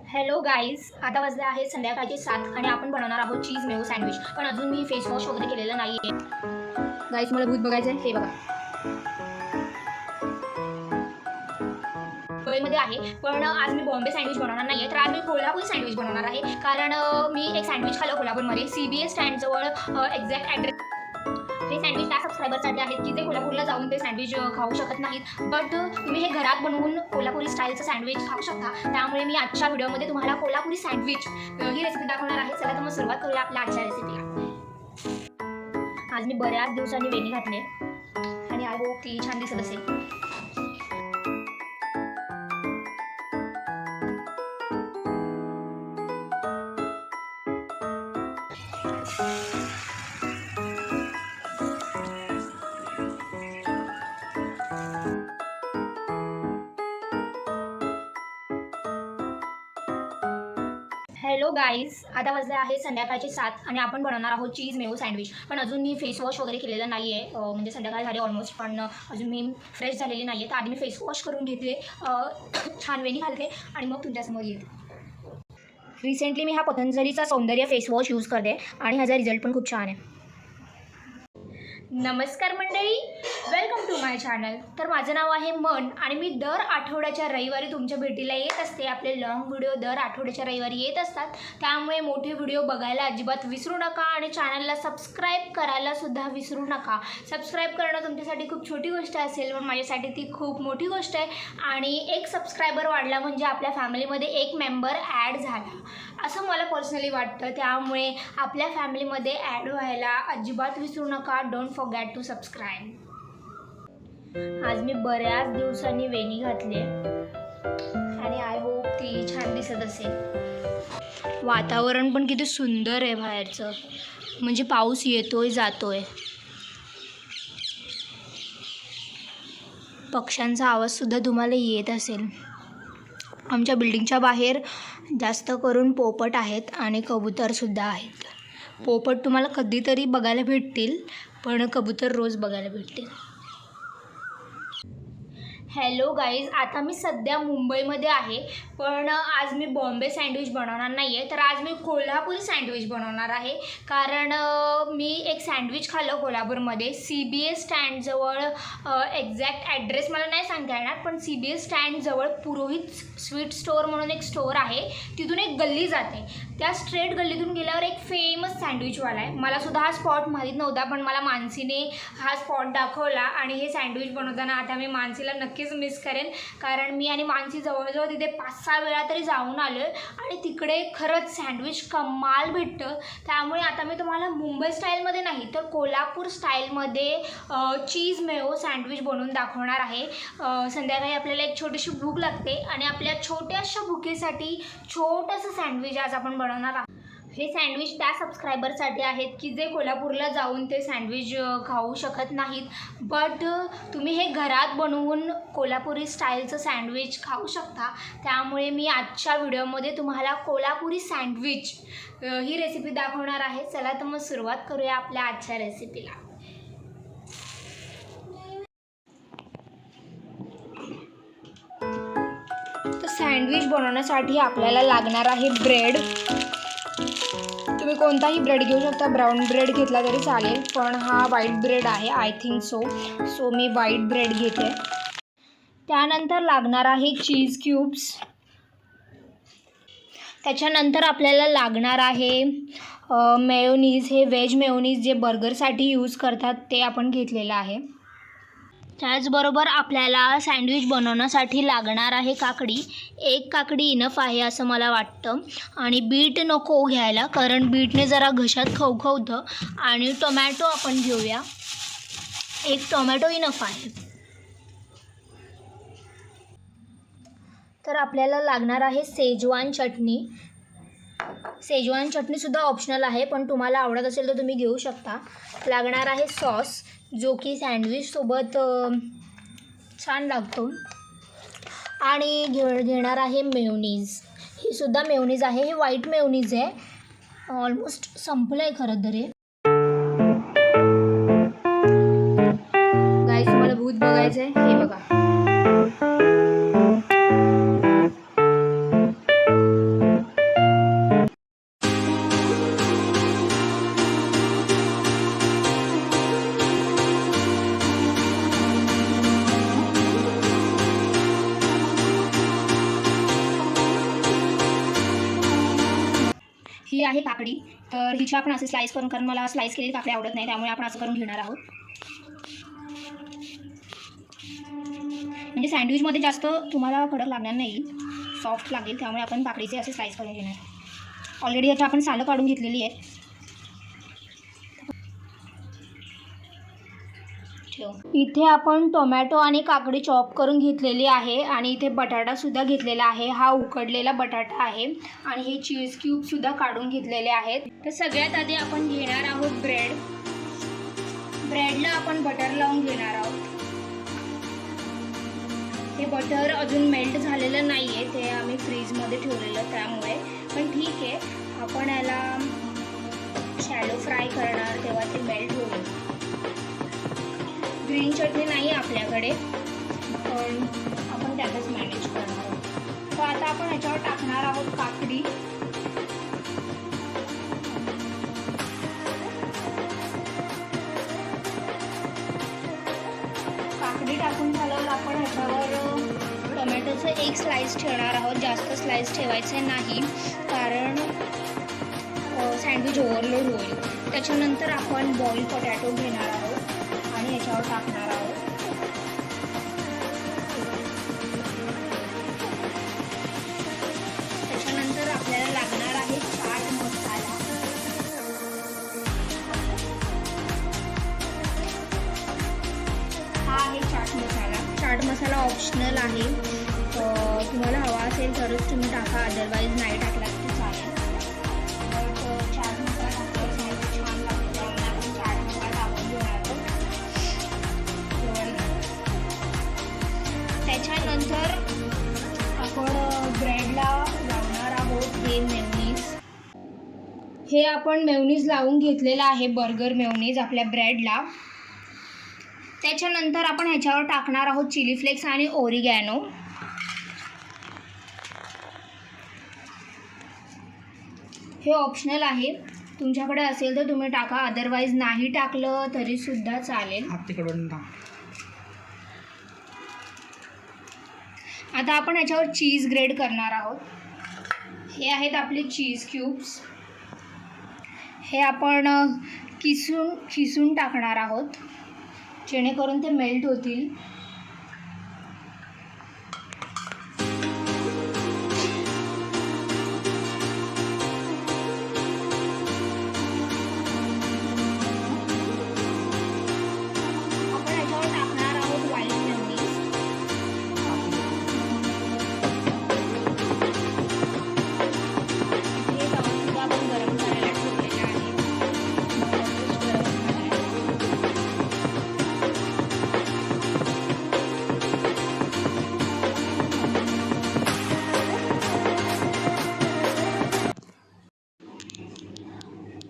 Hello guys, आता वाजले आहेत संध्याकाळचे 7 आणि आपण बनवणार आहोत चीज मेयो सँडविच. पण अजून मी फेस वॉश वगैरे केलेलं नाही आहे. गाईज, मला भूत बघायचं आहे. हे बघा, मुंबईमध्ये आहे. पण आज मी बॉम्बे सँडविच बनवणार नाही आहे, तर आज मी कोल्हापुरी सँडविच बनवणार आहे. कारण मी एक सँडविच खाल्लं कोल्हापूरमध्ये, CBS स्टँडजवळ. एक्झॅक्ट ॲड्रेस हे सँडविच त्या सबस्क्रायबर्ससाठी आहेत की ते कोल्हापूरला जाऊन ते सँडविच खाऊ शकत नाहीत. बट तुम्ही हे घरात बनवून कोल्हापुरी स्टाईलचं सँडविच खाऊ शकता. त्यामुळे मी आजच्या व्हिडिओमध्ये तुम्हाला कोल्हापुरी सँडविच ही रेसिपी दाखवणार आहे. चला तर मग सुरुवात करूया आपल्या आजच्या रेसिपीला. आज मी बऱ्याच दिवसांनी वेणी घातली आणि आय होप ती छान दिसत असेल. हॅलो गाईज, आता वाजले आहे संध्याकाळचे 7 आणि आपण बनवणार आहोत चीज मेयो सँडविच. पण अजून मी फेस वॉश वगैरे केलेलं नाही आहे. म्हणजे संध्याकाळ झाली ऑलमोस्ट, पण अजून मी फ्रेश झालेली नाही आहे. तर आधी मी फेस वॉश करून घेतले, छान वेणी घालते आणि मग तुमच्यासमोर येते. रिसेंटली मी हा पतंजलीचा सौंदर्य फेस वॉश यूज करते आणि ह्याचा रिझल्ट पण खूप छान आहे. नमस्कार मंडळी, वेलकम टू माय चॅनल. तर माझं नाव आहे मन आणि मी दर आठवड्याच्या रविवारी तुमच्या भेटीला येत असते. आपले लॉंग व्हिडिओ दर आठवड्याच्या रविवारी येत असतात. त्यामुळे मोठे व्हिडिओ बघायला अजिबात विसरू नका आणि चॅनलला सबस्क्राईब करायला सुद्धा विसरू नका. सबस्क्राईब करणं तुमच्यासाठी खूप छोटी गोष्ट असेल, पण माझ्यासाठी ती खूप मोठी गोष्ट आहे. आणि एक सबस्क्रायबर वाढला म्हणजे आपल्या फॅमिलीमध्ये एक मेंबर ॲड झाला असं मला पर्सनली वाटतं. त्यामुळे आपल्या फॅमिलीमध्ये ॲड व्हायला अजिबात विसरू नका. Don't forget to subscribe. आज मी बऱ्याच दिवसांनी वेणी घातली आणि आय होप ती छान दिसत असेल. वातावरण पण किती सुंदर आहे बाहेरचं, म्हणजे पाऊस येतोय जातोय. पक्ष्यांचा आवाजसुद्धा तुम्हाला येत असेल. आमच्या बिल्डिंगच्या बाहेर जास्त करून पोपट आहेत आणि कबूतरसुद्धा आहेत. पोपट तुम्हाला कधीतरी बघायला भेटतील, पण कबूतर रोज बघायला भेटतील. हॅलो गाईज, आता मी सध्या मुंबईमध्ये आहे, पण आज मी बॉम्बे सँडविच बनवणार नाही आहे, तर आज मी कोल्हापुरी सँडविच बनवणार आहे. कारण मी एक सँडविच खाल्लं कोल्हापूरमध्ये, CBS स्टँडजवळ. एक्झॅक्ट ॲड्रेस मला नाही सांगता येणार, पण CBS स्टँडजवळ पुरोहित स्वीट स्टोअर म्हणून एक स्टोअर आहे. तिथून एक गल्ली जाते, त्या स्ट्रेट गल्लीतून गेल्यावर एक फेमस सँडविचवाला आहे. मलासुद्धा हा स्पॉट माहीत नव्हता, पण मला मानसीने हा स्पॉट दाखवला आणि हे सँडविच बनवताना आता मी मानसीला नक्कीच मिस करेन. कारण मी आणि मानसी जवळजवळ तिथे 5-6 वेळा तरी जाऊन आलो आहे आणि तिकडे खरंच सँडविच कमाल भेटतं. त्यामुळे आता मी तुम्हाला मुंबई स्टाईलमध्ये नाही तर कोल्हापूर स्टाईलमध्ये चीज मेयो सँडविच बनवून दाखवणार आहे. संध्याकाळी आपल्याला एक छोटीशी भूक लागते आणि आपल्या छोट्याशा भुकेसाठी छोटंसं सँडविच आज आपण बनवणार आहोत. हे सँडविच त्या सबस्क्रायबरसाठी आहेत की जे कोल्हापूरला जाऊन ते सँडविच खाऊ शकत नाहीत. बट तुम्ही हे घरात बनवून कोल्हापुरी स्टाईलचं सँडविच खाऊ शकता. त्यामुळे मी आजच्या व्हिडिओमध्ये तुम्हाला कोल्हापुरी सँडविच ही रेसिपी दाखवणार आहे. चला तर मग सुरुवात करूया आपल्या आजच्या रेसिपीला. तर सँडविच बनवण्यासाठी आपल्याला लागणार आहे ब्रेड. तुम्ही कोणताही ब्रेड घेऊ शकता, ब्राऊन ब्रेड घेतला तरी चालेल, पण हा व्हाईट ब्रेड आहे I think so me white bread घेते. त्यानंतर लागणार आहे चीज क्यूब्स. त्याच्यानंतर आपल्याला लागणार आहे मेयोनीज. हे व्हेज मेयोनीज जे बर्गरसाठी यूज करतात ते आपण घेतलेलं आहे. त्याचबरोबर आपल्याला सँडविच बनवण्यासाठी लागणार आहे काकडी. एक काकडी इनफ आहे असं मला वाटतं. आणि बीट नको घ्यायला, कारण बीटने जरा घशात खवखवतं. आणि टोमॅटो आपण घेऊया, एक टोमॅटो इनफ आहे. तर आपल्याला लागणार आहे शेजवान चटणी. शेजवान चटणीसुद्धा ऑप्शनल आहे, पण तुम्हाला आवडत असेल तर तुम्ही घेऊ शकता. लागणार आहे सॉस, जो की सँडविचसोबत छान लागतो. आणि घेणार आहे मेयोनीज. ही सुद्धा मेयोनीज आहे, हे व्हाईट मेयोनीज आहे. ऑलमोस्ट संपलं आहे खरं तर. गाईस, तुम्हाला भूत बघायचं आहे. हे बघा, ही आहे काकडी, तर हिची आपण असे स्लाइस करून, कारण मला स्लाइस केलेली काकडी आवडत नाही, त्यामुळे आपण असं करून घेणार आहोत. म्हणजे सँडविचमध्ये जास्त तुम्हाला कडक लागणार नाही, सॉफ्ट लागेल, त्यामुळे आपण काकडीचे असे स्लाइस करून घेणार. ऑलरेडी याची आपण सालं काढून घेतलेली आहे. इथे आपण टोमॅटो आणि काकडी चॉप करून घेतलेली आहे आणि इथे बटाटासुद्धा घेतलेला आहे. हा उकडलेला बटाटा आहे आणि हे चीज क्यूबसुद्धा काढून घेतलेले आहेत. तर सगळ्यात आधी आपण घेणार आहोत ब्रेडला आपण बटर लावून घेणार आहोत. हे बटर अजून मेल्ट झालेलं नाही आहे, ते आम्ही फ्रीजमध्ये ठेवलेलं त्यामुळे, पण ठीक आहे. आपण याला शॅलो फ्राय करणार तेव्हा ते मेल्ट होईल. ग्रीन चटणी नाही आपल्याकडे, पण आपण त्यातच मॅनेज करणार आहोत. तर आता आपण ह्याच्यावर टाकणार आहोत काकडी. काकडी टाकून झाल्यावर आपण ह्याच्यावर टोमॅटोचं एक स्लाइस ठेवणार आहोत. जास्त स्लाइस ठेवायचे नाही, कारण सँडविच ओव्हरलोड होईल. त्याच्यानंतर आपण बॉईल पोटॅटो घेणार आहोत आणि याच्यावर टाकणार आहोत. त्याच्यानंतर आपल्याला लागणार आहे चाट मसाला. हा आहे चाट मसाला. चाट मसाला ऑप्शनल आहे, तुम्हाला हवा असेल तरच तुम्ही टाका, अदरवाईज नाही टाकला तरी चालेल. चाट मसाला टाकल्यावर छान लागतो, त्यामुळे आपण चाट मसाला टाकून घेणार आहोत. त्याच्यानंतर आपण ब्रेडला लावणार आहोत हे आपण मेयोनीज लावून घेतलेलं आहे, बर्गर मेयोनीज आपल्या ब्रेडला. त्याच्यानंतर आपण ह्याच्यावर टाकणार आहोत चिली फ्लेक्स आणि ओरिगॅनो. हे ऑप्शनल आहे, तुमच्याकडे असेल तर तुम्ही टाका, अदरवाईज नाही टाकलं तरीसुद्धा चालेल. आता आपण ह्याच्यावर चीज ग्रेड करणार आहोत. हे आहेत आपले चीज क्यूब्स. हे आपण खिसून टाकणार आहोत, जेणेकरून ते मेल्ट होतील.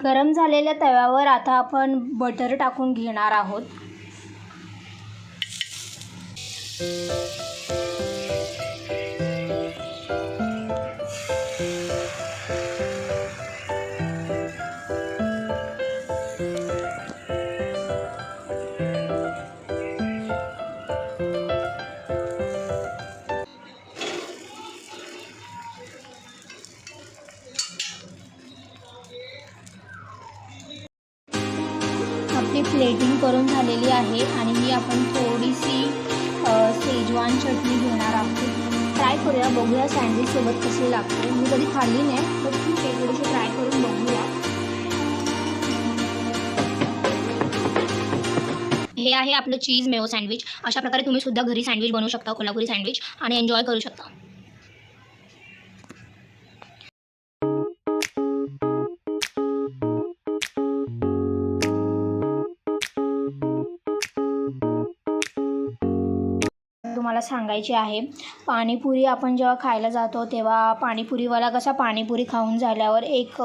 गरम झालेल्या तव्यावर आता आपण बटर टाकून घेणार आहोत. आपली प्लेटिंग करून झालेली आहे आणि ही आपण थोडीशी शेजवान चटणी घेणार आहोत. ट्राय करूया, बघूया सँडविचसोबत कशी लागते. मी कधी खाल्ली नाही, पण ठीक आहे, थोडीशी ट्राय करून बघूया. हे आहे आपलं चीज मेयो सँडविच. अशा प्रकारे तुम्ही सुद्धा घरी सँडविच बनवू शकता, कोल्हापुरी सँडविच, आणि एन्जॉय करू शकता. तुम्हाला सांगायचे आहे, पाणीपुरी आपण जेव्हा खायला जातो तेव्हा पाणीपुरीवाला कसा पाणीपुरी खाऊन झाल्यावर एक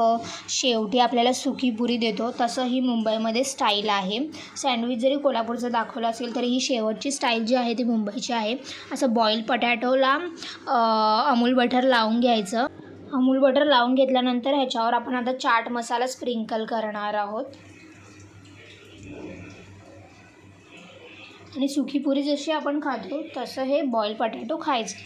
शेवटी आपल्याला सुकी पुरी देतो, तसं ही मुंबईमध्ये स्टाईल आहे. सँडविच जरी कोल्हापूरचं दाखवलं असेल तरी ही शेवटची स्टाईल जी आहे ती मुंबईची आहे. असं बॉईल पोटॅटोला अमूल बटर लावून घ्यायचं. अमूल बटर लावून घेतल्यानंतर ह्याच्यावर आपण आता चाट मसाला स्प्रिंकल करणार आहोत. आणि सुकी पुरी जशी आपण खातो तसं हे बॉईल पोटॅटो खायचं.